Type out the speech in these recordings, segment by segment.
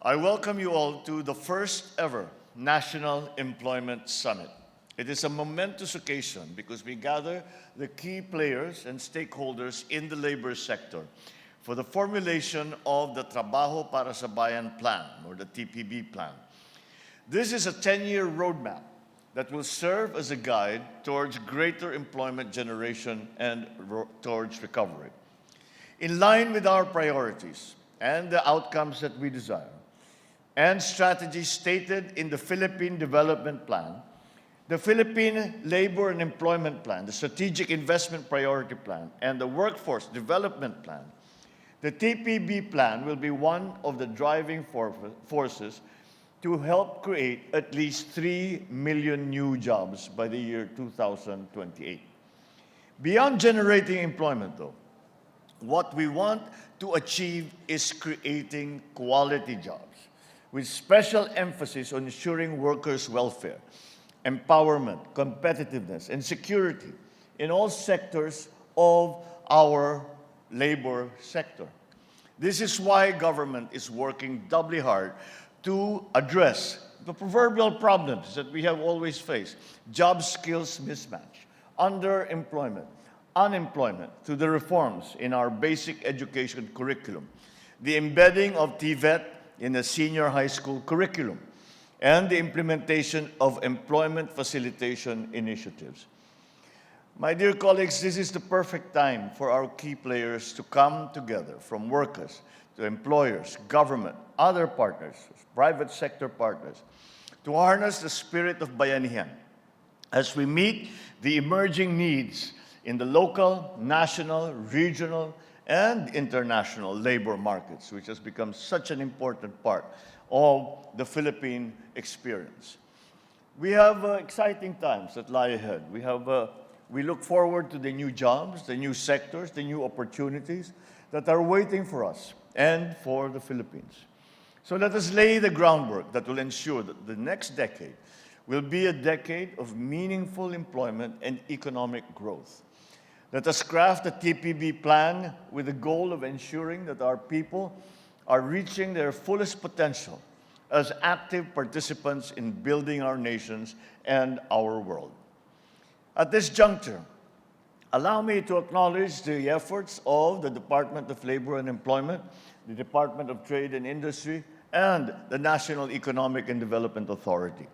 I welcome you all to the first ever National Employment Summit. It is a momentous occasion because we gather the key players and stakeholders in the labor sector for the formulation of the Trabaho Para sa Bayan Plan, or the TPB Plan. This is a 10-year roadmap that will serve as a guide towards greater employment generation and towards recovery. In line with our priorities and the outcomes that we desire, and strategies stated in the Philippine Development Plan, the Philippine Labor and Employment Plan, the Strategic Investment Priority Plan, and the Workforce Development Plan, the TPB Plan will be one of the driving forces to help create at least 3 million new jobs by the year 2028. Beyond generating employment, though, what we want to achieve is creating quality jobs, with special emphasis on ensuring workers' welfare, empowerment, competitiveness, and security in all sectors of our labor sector. This is why government is working doubly hard to address the proverbial problems that we have always faced: job skills mismatch, underemployment, unemployment, to the reforms in our basic education curriculum, the embedding of TVET in the senior high school curriculum, and the implementation of employment facilitation initiatives. My dear colleagues, this is the perfect time for our key players to come together, from workers to employers, government, other partners, private sector partners, to harness the spirit of bayanihan as we meet the emerging needs in the local, national, regional, and international labor markets, which has become such an important part of the Philippine experience. We have exciting times that lie ahead. We look forward to the new jobs, the new sectors, the new opportunities that are waiting for us and for the Philippines. So let us lay the groundwork that will ensure that the next decade will be a decade of meaningful employment and economic growth. Let us craft a TPB plan with the goal of ensuring that our people are reaching their fullest potential as active participants in building our nations and our world. At this juncture, allow me to acknowledge the efforts of the Department of Labor and Employment, the Department of Trade and Industry, and the National Economic and Development Authority,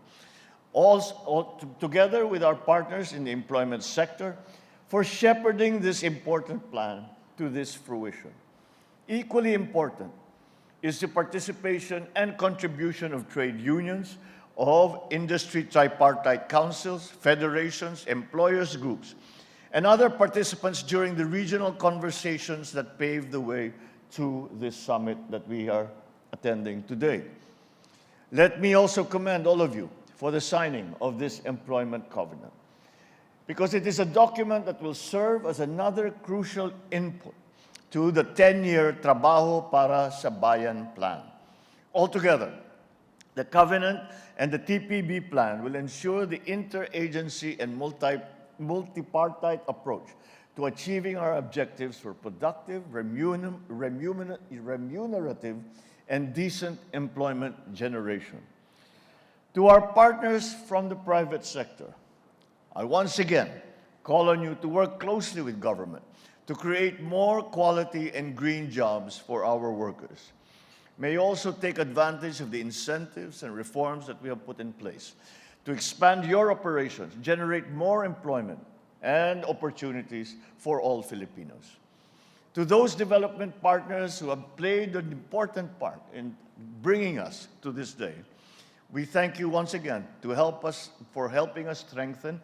all together with our partners in the employment sector, for shepherding this important plan to this fruition. Equally important is the participation and contribution of trade unions, of industry tripartite councils, federations, employers groups, and other participants during the regional conversations that paved the way to this summit that we are attending today. Let me also commend all of you for the signing of this employment covenant, because it is a document that will serve as another crucial input to the 10-year Trabaho Para sa Bayan Plan. Altogether, the covenant and the TPB plan will ensure the interagency and multipartite approach to achieving our objectives for productive, remunerative, and decent employment generation. To our partners from the private sector, I once again call on you to work closely with government to create more quality and green jobs for our workers. May you also take advantage of the incentives and reforms that we have put in place to expand your operations, generate more employment and opportunities for all Filipinos. To those development partners who have played an important part in bringing us to this day, we thank you once again for helping us strengthen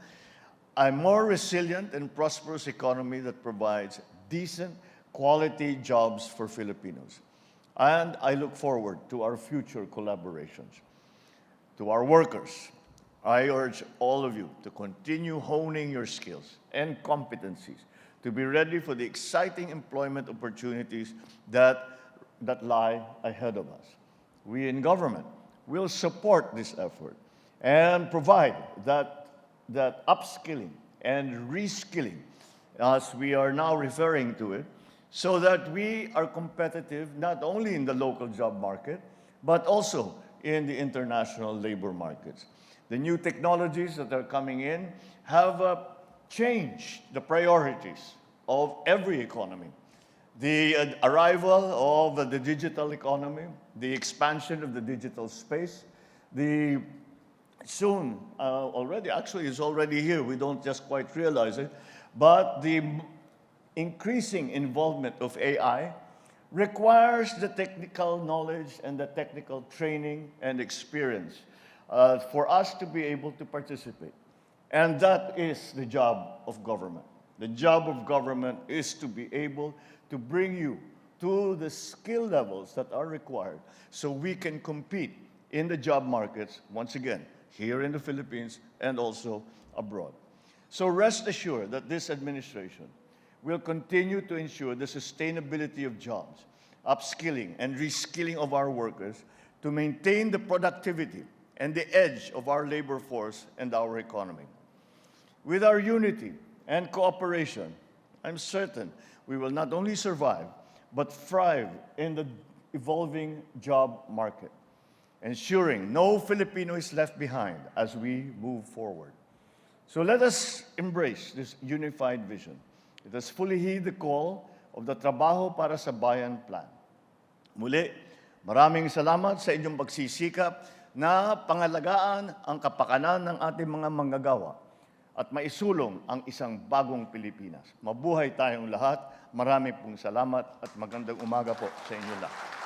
a more resilient and prosperous economy that provides decent, quality jobs for Filipinos. And I look forward to our future collaborations. To our workers, I urge all of you to continue honing your skills and competencies to be ready for the exciting employment opportunities that lie ahead of us. We in government will support this effort and provide that upskilling and reskilling, as we are now referring to it, so that we are competitive not only in the local job market, but also in the international labor markets. The new technologies that are coming in have changed the priorities of every economy. The arrival of the digital economy, the expansion of the digital space, the soon, already, actually is already here, we don't just quite realize it, but the increasing involvement of AI requires the technical knowledge and the technical training and experience for us to be able to participate. And that is the job of government. The job of government is to be able to bring you to the skill levels that are required so we can compete in the job markets, once again, here in the Philippines and also abroad. So rest assured that this administration will continue to ensure the sustainability of jobs, upskilling and reskilling of our workers to maintain the productivity and the edge of our labor force and our economy. With our unity and cooperation, I'm certain we will not only survive, but thrive in the evolving job market, ensuring no Filipino is left behind as we move forward. So let us embrace this unified vision. Let us fully heed the call of the Trabaho Para sa Bayan Plan. Muli, maraming salamat sa inyong pagsisikap na pangalagaan ang kapakanan ng ating mga manggagawa at maisulong ang isang bagong Pilipinas. Mabuhay tayong lahat. Marami pong salamat at magandang umaga po sa inyo lahat.